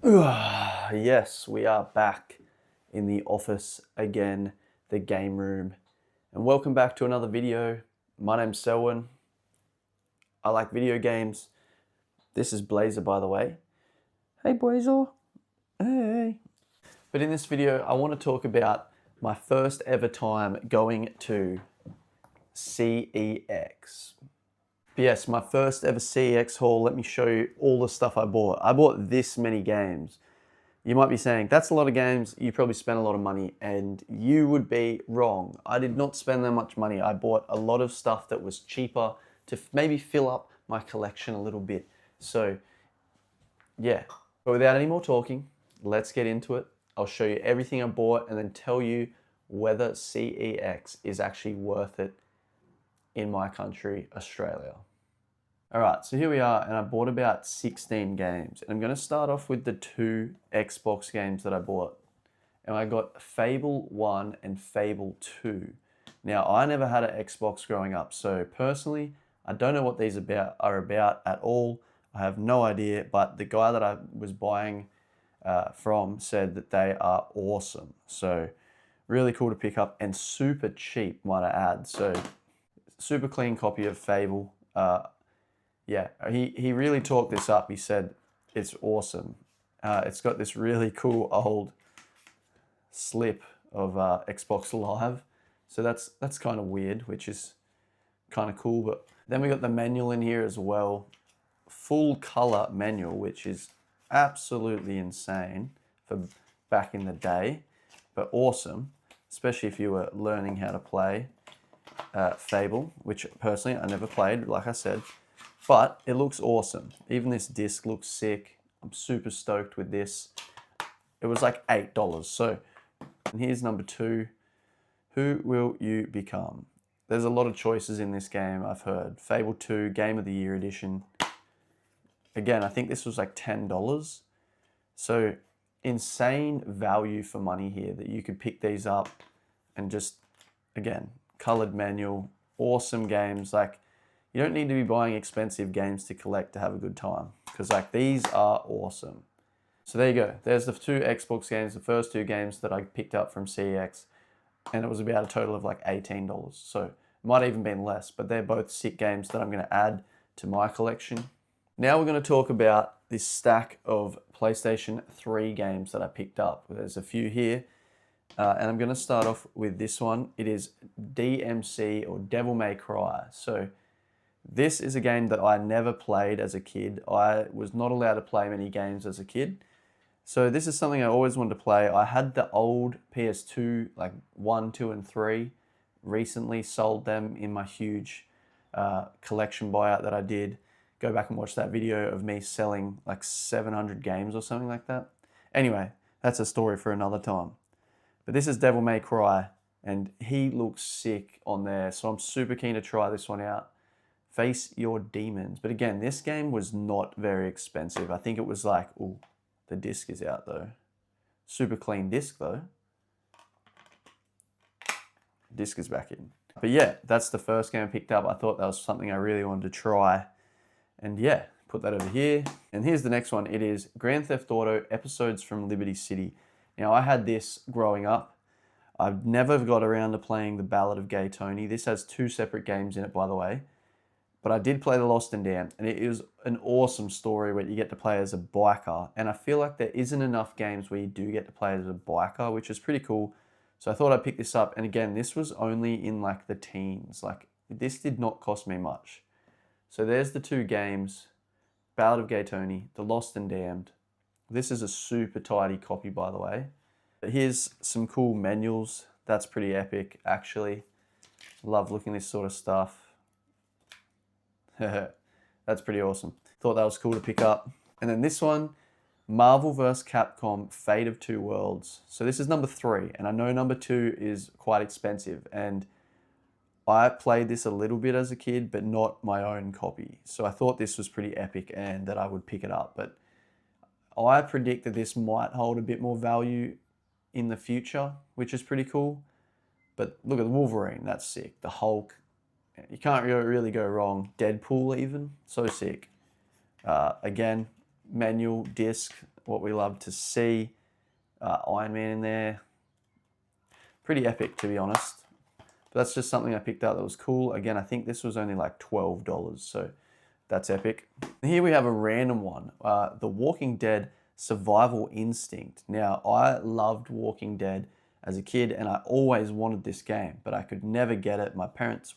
Yes, we are back in the office again, the game room. And welcome back to another video. My name's Selwyn. I like video games. This is Blazer, by the way. Hey, Blazer. Hey. But in this video, I want to talk about my first ever time going to CEX. But yes, my first ever CEX haul. Let me show you all the stuff I bought. I bought this many games. You might be saying, that's a lot of games, you probably spent a lot of money, and you would be wrong. I did not spend that much money. I bought a lot of stuff that was cheaper to maybe fill up my collection a little bit. So, yeah. But without any more talking, let's get into it. I'll show you everything I bought and then tell you whether CEX is actually worth it in my country, Australia. All right, so here we are, and I bought about 16 games. And I'm going to start off with the two Xbox games that I bought. And I got Fable 1 and Fable 2. Now, I never had an Xbox growing up, so personally, I don't know what these are about at all. I have no idea, but the guy that I was buying from said that they are awesome. So, really cool to pick up and super cheap, might I add. So, super clean copy of Fable. Yeah, he really talked this up. He said it's awesome. It's got this really cool old slip of Xbox Live. So that's kind of weird, which is kind of cool. But then we got the manual in here as well. Full color manual, which is absolutely insane for back in the day, but awesome, especially if you were learning how to play Fable, which personally I never played, like I said. But it looks awesome. Even this disc looks sick. I'm super stoked with this. It was like $8. So, and here's number 2. Who will you become? There's a lot of choices in this game, I've heard. Fable 2, Game of the Year edition. Again, I think this was like $10. So, insane value for money here that you could pick these up and just, again, colored manual, awesome games. Like, you don't need to be buying expensive games to collect to have a good time, because like these are awesome. So there you go. There's the two Xbox games, the first two games that I picked up from CEX, and it was about a total of like $18. So it might even been less, but they're both sick games that I'm going to add to my collection. Now we're going to talk about this stack of PlayStation 3 games that I picked up. There's a few here. And I'm going to start off with this one. It is DMC, or Devil May Cry. So this is a game that I never played as a kid. I was not allowed to play many games as a kid. So this is something I always wanted to play. I had the old PS2, like 1, 2, and 3. Recently sold them in my huge collection buyout that I did. Go back and watch that video of me selling like 700 games or something like that. Anyway, that's a story for another time. But this is Devil May Cry, and he looks sick on there. So I'm super keen to try this one out. Face Your Demons. But again, this game was not very expensive. I think it was like, oh, the disc is out though. Super clean disc though. Disc is back in. But yeah, that's the first game I picked up. I thought that was something I really wanted to try. And yeah, put that over here. And here's the next one. It is Grand Theft Auto Episodes from Liberty City. Now, I had this growing up. I've never got around to playing The Ballad of Gay Tony. This has 2 separate games in it, by the way. But I did play The Lost and Damned, and it is an awesome story where you get to play as a biker. And I feel like there isn't enough games where you do get to play as a biker, which is pretty cool. So I thought I'd pick this up. And again, this was only in like the teens. Like, this did not cost me much. So there's the 2 games, Ballad of Gay Tony, The Lost and Damned. This is a super tidy copy, by the way. But here's some cool manuals. That's pretty epic, actually. Love looking at this sort of stuff. That's pretty awesome. Thought that was cool to pick up. And then this one, Marvel vs. Capcom Fate of Two Worlds. So this is number 3, and I know number 2 is quite expensive, and I played this a little bit as a kid, but not my own copy. So I thought this was pretty epic and that I would pick it up. But I predict that this might hold a bit more value in the future, which is pretty cool. But look at the Wolverine, that's sick. The Hulk, you can't really go wrong. Deadpool even, so sick. Again, manual disc, what we love to see. Iron Man in there. Pretty epic, to be honest. But that's just something I picked up that was cool. Again, I think this was only like $12, so that's epic. Here we have a random one, The Walking Dead Survival Instinct. Now, I loved Walking Dead as a kid, and I always wanted this game, but I could never get it. My parents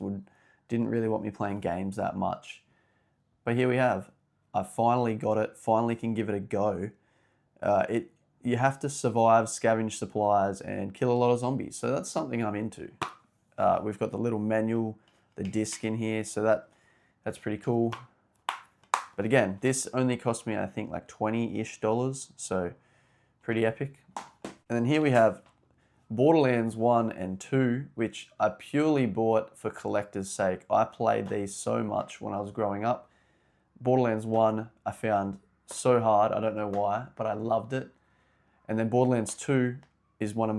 didn't really want me playing games that much. But here we have. I finally got it, finally can give it a go. You have to survive, scavenge supplies, and kill a lot of zombies. So that's something I'm into. We've got the little manual, the disc in here, so that's pretty cool. But again, this only cost me, I think, like $20-ish, so pretty epic. And then here we have Borderlands 1 and 2, which I purely bought for collector's sake. I played these so much when I was growing up. Borderlands 1 I found so hard, I don't know why, but I loved it. And then Borderlands 2 is one of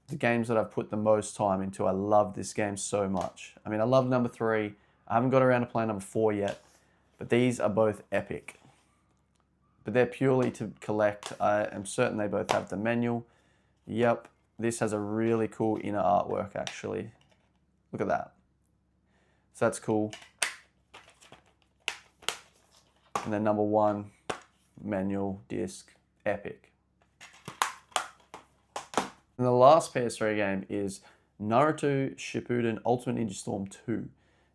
the games that I've put the most time into. I love this game so much. I mean, I love number 3. I haven't got around to playing number 4 yet, but these are both epic. But they're purely to collect. I am certain they both have the manual. Yep, this has a really cool inner artwork, actually. Look at that. So that's cool. And then number 1, manual, disc, epic. And the last PS3 game is Naruto Shippuden Ultimate Ninja Storm 2.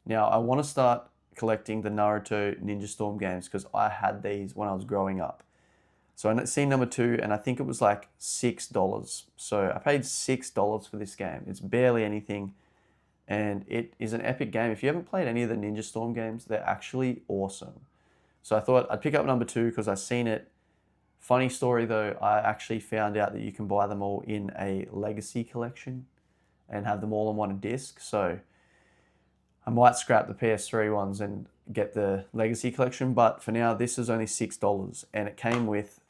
Now, I want to start collecting the Naruto Ninja Storm games because I had these when I was growing up. So I seen number 2, and I think it was like $6. So I paid $6 for this game. It's barely anything, and it is an epic game. If you haven't played any of the Ninja Storm games, they're actually awesome. So I thought I'd pick up number 2 because I've seen it. Funny story though, I actually found out that you can buy them all in a legacy collection and have them all on one disc. So I might scrap the PS3 ones and get the legacy collection, but for now this is only $6 and it came with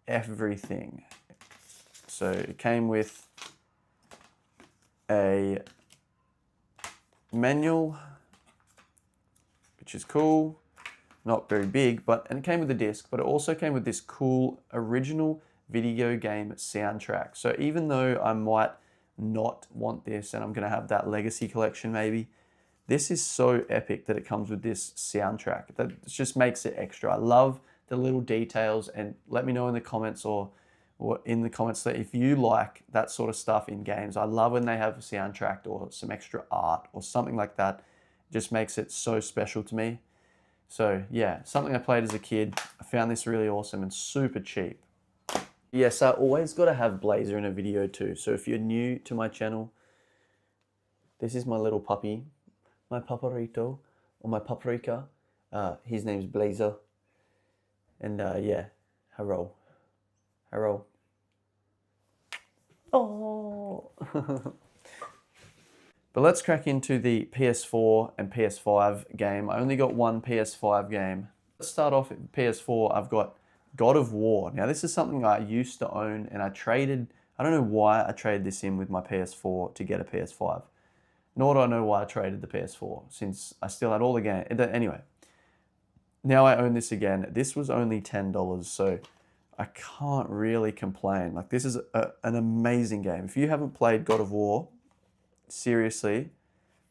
everything. So it came with a manual, which is cool. Not very big, and it came with a disc, but it also came with this cool original video game soundtrack. So even though I might not want this and I'm gonna have that legacy collection maybe, this is so epic that it comes with this soundtrack. That just makes it extra. I love the little details, and let me know in the comments or in the comments that if you like that sort of stuff in games. I love when they have a soundtrack or some extra art or something like that. It just makes it so special to me. So yeah, something I played as a kid. I found this really awesome and super cheap. Yes, I always got to have Blazer in a video too. So if you're new to my channel, this is my little puppy, my paparito, or my paprika. His name's Blazer. And yeah, hello. Hello. Oh. But let's crack into the PS4 and PS5 game. I only got one PS5 game. Let's start off at PS4. I've got God of War. Now this is something I used to own, and I don't know why I traded this in with my PS4 to get a PS5. Nor do I know why I traded the PS4, since I still had all the games. Anyway, now I own this again. This was only $10, so I can't really complain. Like, this is an amazing game. If you haven't played God of War, seriously,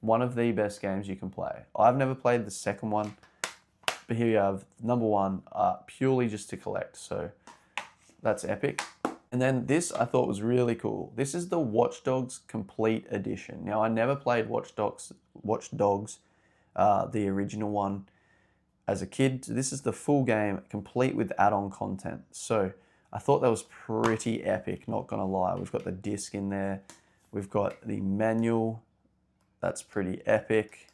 one of the best games you can play. I've never played the second one, but here you have number 1, purely just to collect. So that's epic. And then this I thought was really cool. This is the Watch Dogs Complete Edition. Now I never played Watch Dogs, the original one, as a kid. This is the full game, complete with add-on content. So I thought that was pretty epic, not gonna lie. We've got the disc in there. We've got the manual. That's pretty epic.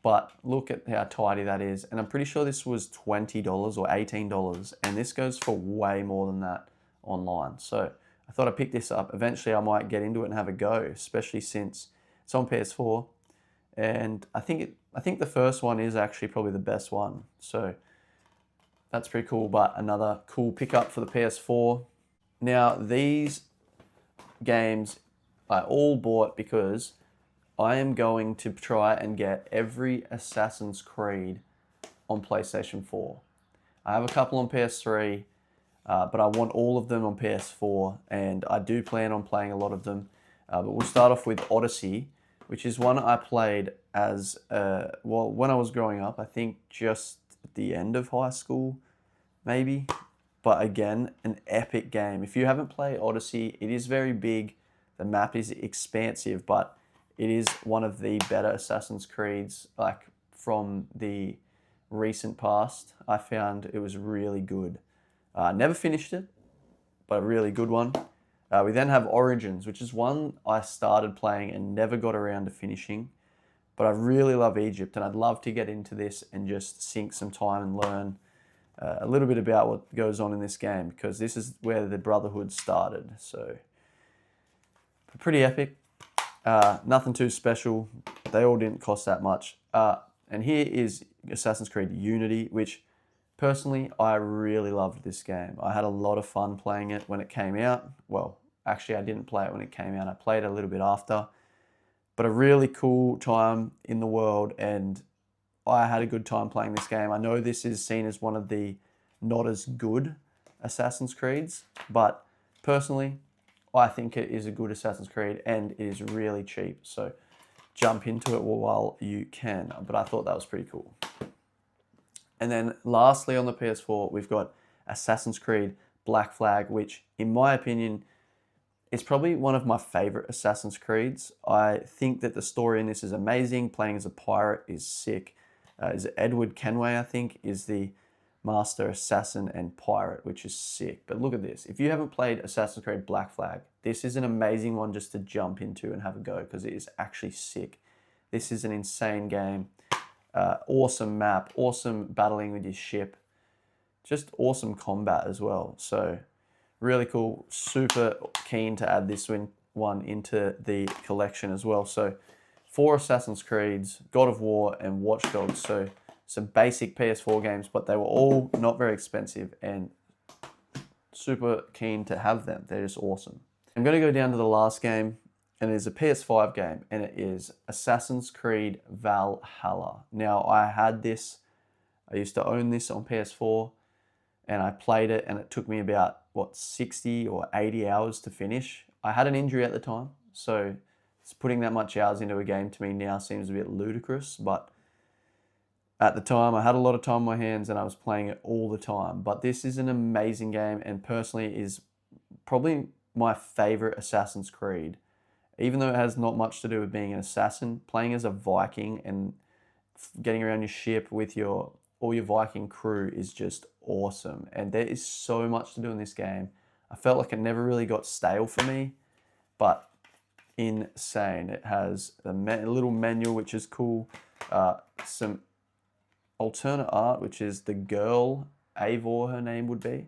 But look at how tidy that is. And I'm pretty sure this was $20 or $18. And this goes for way more than that online. So I thought I'd pick this up. Eventually I might get into it and have a go, especially since it's on PS4. And I think the first one is actually probably the best one. So that's pretty cool, but another cool pickup for the PS4. Now these games I all bought because I am going to try and get every Assassin's Creed on PlayStation 4. I have a couple on PS3, but I want all of them on PS4, and I do plan on playing a lot of them. But we'll start off with Odyssey, which is one I played as, well, when I was growing up, I think just at the end of high school, maybe. But again, an epic game. If you haven't played Odyssey, it is very big. The map is expansive, but it is one of the better Assassin's Creeds, like from the recent past. I found it was really good. Never finished it, but a really good one. We then have Origins, which is one I started playing and never got around to finishing. But I really love Egypt, and I'd love to get into this and just sink some time and learn a little bit about what goes on in this game, because this is where the Brotherhood started. So pretty epic. Nothing too special. They all didn't cost that much. And here is Assassin's Creed Unity, which personally, I really loved this game. I had a lot of fun playing it when it came out. Well, actually, I didn't play it when it came out. I played it a little bit after. But a really cool time in the world, and I had a good time playing this game. I know this is seen as one of the not as good Assassin's Creeds, but personally, I think it is a good Assassin's Creed, and it is really cheap. So jump into it while you can. But I thought that was pretty cool. And then lastly on the PS4, we've got Assassin's Creed Black Flag, which in my opinion is probably one of my favorite Assassin's Creeds. I think that the story in this is amazing. Playing as a pirate is sick. Is Edward Kenway, I think, is the master assassin and pirate, which is sick. But look at this. If you haven't played Assassin's Creed Black Flag, this is an amazing one just to jump into and have a go, because it is actually sick. This is an insane game. Awesome map, awesome battling with your ship, just awesome combat as well. So really cool, super keen to add this one into the collection as well. So 4 Assassin's Creeds, God of War, and Watch Dogs. So some basic PS4 games, but they were all not very expensive, and super keen to have them. They're just awesome. I'm going to go down to the last game, and it is a PS5 game, and it is Assassin's Creed Valhalla. Now, I had this, I used to own this on PS4, and I played it, and it took me about, 60 or 80 hours to finish. I had an injury at the time, so putting that much hours into a game to me now seems a bit ludicrous, but at the time, I had a lot of time on my hands, and I was playing it all the time. But this is an amazing game, and personally is probably my favorite Assassin's Creed. Even though it has not much to do with being an assassin, playing as a Viking and getting around your ship with all your Viking crew is just awesome. And there is so much to do in this game. I felt like it never really got stale for me, but insane. It has a little manual, which is cool. Some alternate art, which is the girl, Eivor, her name would be.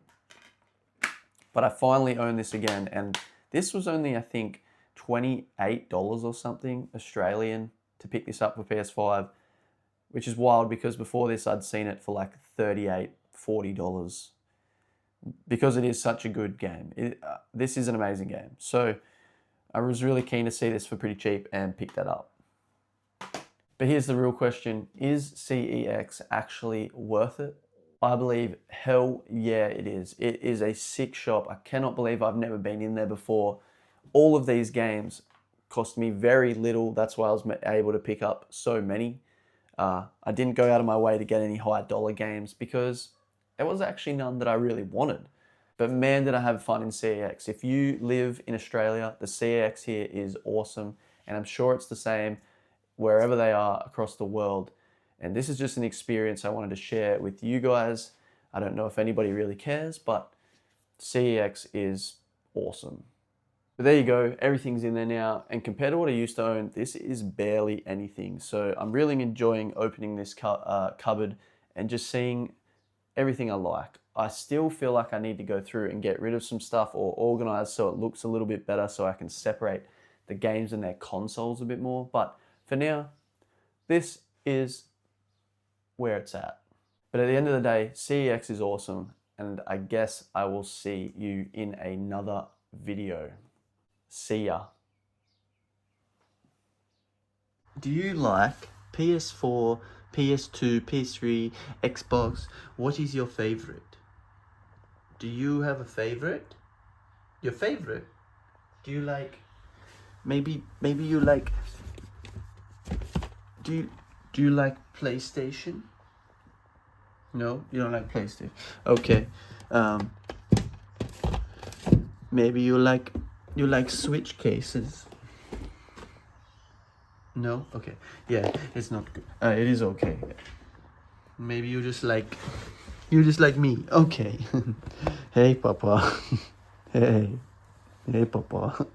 But I finally own this again, and this was only, I think, $28 or something Australian to pick this up for PS5, which is wild because before this I'd seen it for like $38, $40, because it is such a good game. This is an amazing game. So I was really keen to see this for pretty cheap and pick that up. But here's the real question, is CEX actually worth it? I believe, hell yeah it is. It is a sick shop. I cannot believe I've never been in there before. All of these games cost me very little. That's why I was able to pick up so many. I didn't go out of my way to get any high dollar games because there was actually none that I really wanted. But man, did I have fun in CEX. If you live in Australia, the CEX here is awesome. And I'm sure it's the same wherever they are across the world. And this is just an experience I wanted to share with you guys. I don't know if anybody really cares, but CEX is awesome. But there you go, everything's in there now. And compared to what I used to own, this is barely anything. So I'm really enjoying opening this cupboard and just seeing everything I like. I still feel like I need to go through and get rid of some stuff or organize so it looks a little bit better so I can separate the games and their consoles a bit more. But for now, this is where it's at. But at the end of the day, CEX is awesome, and I guess I will see you in another video. See ya. Do you like PS4 PS2, PS3, Xbox. What is your favorite? Do you have a favorite? Your favorite? Do you like, maybe you like, do you like PlayStation? No, you don't like PlayStation. Okay. Maybe you like Switch cases. No? Okay. Yeah, it's not good. It is okay. Maybe you just like me. Okay. Hey, Papa. Hey. Hey, Papa.